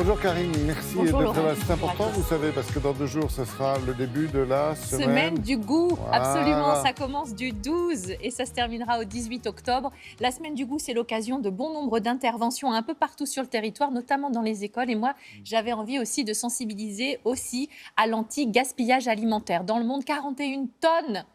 Bonjour Karine, merci Bonjour d'être Laurent. là. C'est important, vous savez, parce que dans 2 jours, ce sera le début de la Semaine du goût, Voilà. absolument. Ça commence du 12 et ça se terminera au 18 octobre. La semaine du goût, c'est l'occasion de bon nombre d'interventions un peu partout sur le territoire, notamment dans les écoles. Et moi, j'avais envie aussi de sensibiliser aussi à l'anti-gaspillage alimentaire. Dans le monde, 41 tonnes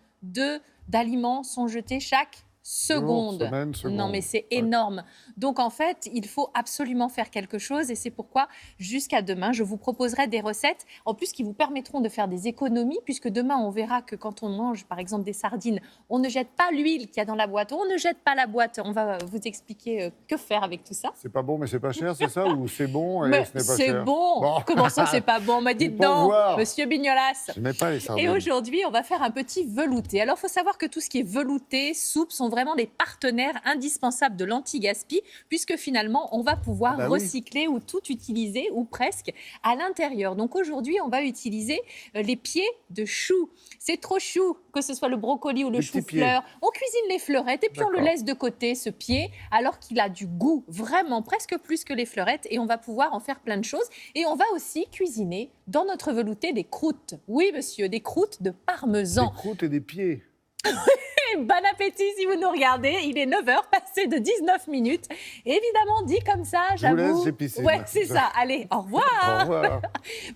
d'aliments sont jetés chaque seconde. Semaine, Non, mais c'est énorme. Donc, en fait, il faut absolument faire quelque chose et c'est pourquoi, jusqu'à demain, je vous proposerai des recettes, en plus, qui vous permettront de faire des économies, puisque demain, on verra que quand on mange, par exemple, des sardines, on ne jette pas l'huile qu'il y a dans la boîte, on ne jette pas la boîte. On va vous expliquer que faire avec tout ça. C'est pas bon, mais c'est pas cher, c'est ça? Ou c'est bon et Mais ce n'est pas c'est cher? bon. Comment ça, c'est pas bon? Dites Pour donc, voir. monsieur Bignolas. Je n'aime pas les sardines. Et aujourd'hui, on va faire un petit velouté. Alors, il faut savoir que tout ce qui est velouté, soupe, sont vraiment des partenaires indispensables de l'anti-gaspi, puisque finalement, on va pouvoir recycler ou tout utiliser, ou presque, à l'intérieur. Donc aujourd'hui, on va utiliser les pieds de chou. C'est trop chou, que ce soit le brocoli ou le chou-fleur. On cuisine les fleurettes et puis on le laisse de côté, ce pied, alors qu'il a du goût, vraiment, presque plus que les fleurettes. Et on va pouvoir en faire plein de choses. Et on va aussi cuisiner dans notre velouté des croûtes. Oui, monsieur, des croûtes de parmesan. Des croûtes et des pieds. Bon appétit si vous nous regardez. Il est 9h, passé de 19 minutes. Évidemment, dit comme ça, j'avoue. Je vous laisse, j'ai pissé. Ouais, c'est ça. Allez, au revoir. Au revoir.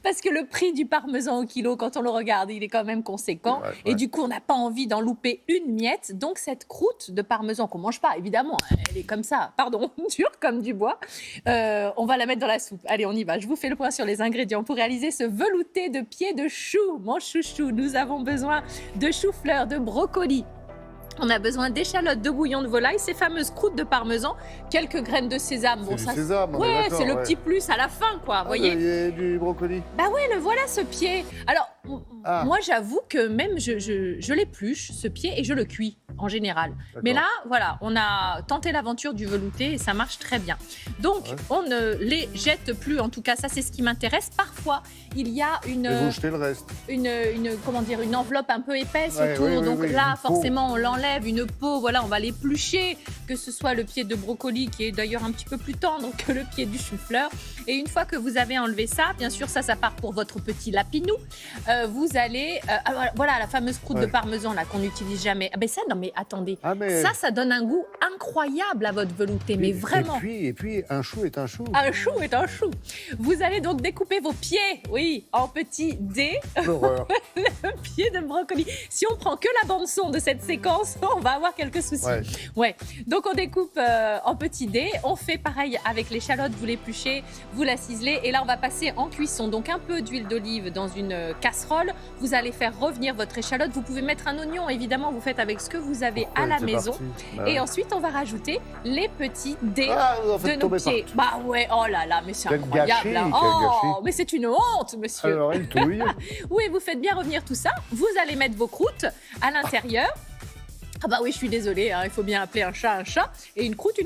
Parce que le prix du parmesan au kilo, quand on le regarde, il est quand même conséquent. Et du coup, on n'a pas envie d'en louper une miette. Donc, cette croûte de parmesan qu'on mange pas, évidemment, elle est comme ça, pardon, dure comme du bois. On va la mettre dans la soupe. Allez, on y va. Je vous fais le point sur les ingrédients pour réaliser ce velouté de pieds de chou. Mon chouchou, nous avons besoin de chou-fleur, de brocoli. On a besoin d'échalotes, de bouillon de volaille, ces fameuses croûtes de parmesan, quelques graines de sésame. Bon, ça, sésame, ouais, c'est le petit plus à la fin, quoi. Voyez. Il y a du brocoli. Bah ouais, le voilà ce pied. Alors, moi, j'avoue que même je l'épluche, ce pied, et je le cuis en général. Mais là, voilà, on a tenté l'aventure du velouté et ça marche très bien. Donc, on ne les jette plus. En tout cas, ça, c'est ce qui m'intéresse. Parfois, il y a Et vous jetez le reste. comment dire, une enveloppe un peu épaisse autour. Donc là, forcément, on l'enlève, une peau. Voilà, on va l'éplucher. Que ce soit le pied de brocoli, qui est d'ailleurs un petit peu plus tendre que le pied du chou-fleur. Et une fois que vous avez enlevé ça, bien sûr, ça part pour votre petit lapinou. Vous allez, voilà, la fameuse croûte de parmesan là qu'on n'utilise jamais. Ah ben ça, non mais attendez, ça donne un goût incroyable à votre velouté, mais vraiment. Et puis, un chou est un chou. Un chou est un chou. Vous allez donc découper vos pieds, oui, en petits dés. L'horreur. Le pied de brocoli. Si on prend que la bande son de cette séquence, on va avoir quelques soucis. Ouais. Donc on découpe en petits dés. On fait pareil avec l'échalote. Vous l'épluchez, vous la ciselez, et là on va passer en cuisson. Donc un peu d'huile d'olive dans une casserole. Vous allez faire revenir votre échalote. Vous pouvez mettre un oignon, évidemment, vous faites avec ce que vous avez à la maison. Et ensuite, on va rajouter les petits dés de nos pieds. Bah ouais, oh là là, mais c'est incroyable. Oh, mais c'est une honte, monsieur. Alors, une touille. Oui, vous faites bien revenir tout ça. Vous allez mettre vos croûtes à l'intérieur. Ah bah oui, je suis désolée, il faut bien appeler un chat et une croûte.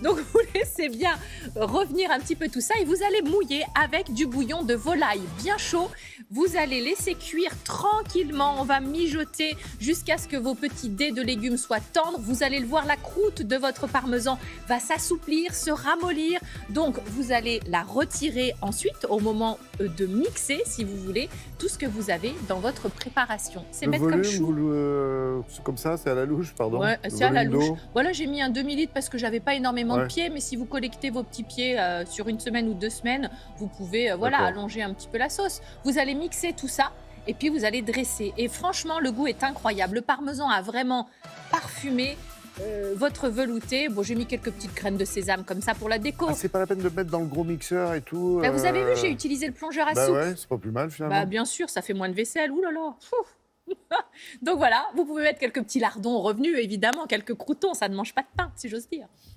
Donc vous laissez bien revenir un petit peu tout ça et vous allez mouiller avec du bouillon de volaille bien chaud. Vous allez laisser cuire tranquillement, on va mijoter jusqu'à ce que vos petits dés de légumes soient tendres. Vous allez le voir, la croûte de votre parmesan va s'assouplir, se ramollir. Donc vous allez la retirer ensuite au moment de mixer, si vous voulez, tout ce que vous avez dans votre préparation. C'est bête comme chou. Comme ça, c'est à la louche, pardon. Ouais, c'est à la louche. Voilà, j'ai mis un demi-litre parce que j'avais pas énormément de pieds, mais si vous collectez vos petits pieds sur une semaine ou 2 semaines, vous pouvez allonger un petit peu la sauce. Vous allez mixer tout ça et puis vous allez dresser. Et franchement, le goût est incroyable. Le parmesan a vraiment parfumé votre velouté. Bon, j'ai mis quelques petites graines de sésame comme ça pour la déco. C'est pas la peine de le mettre dans le gros mixeur et tout. Bah, vous avez vu, j'ai utilisé le plongeur à soupe. Ouais, c'est pas plus mal finalement. Bah, bien sûr, ça fait moins de vaisselle. Ouh là là. Donc voilà, vous pouvez mettre quelques petits lardons revenus, évidemment, quelques croûtons, ça ne mange pas de pain, si j'ose dire.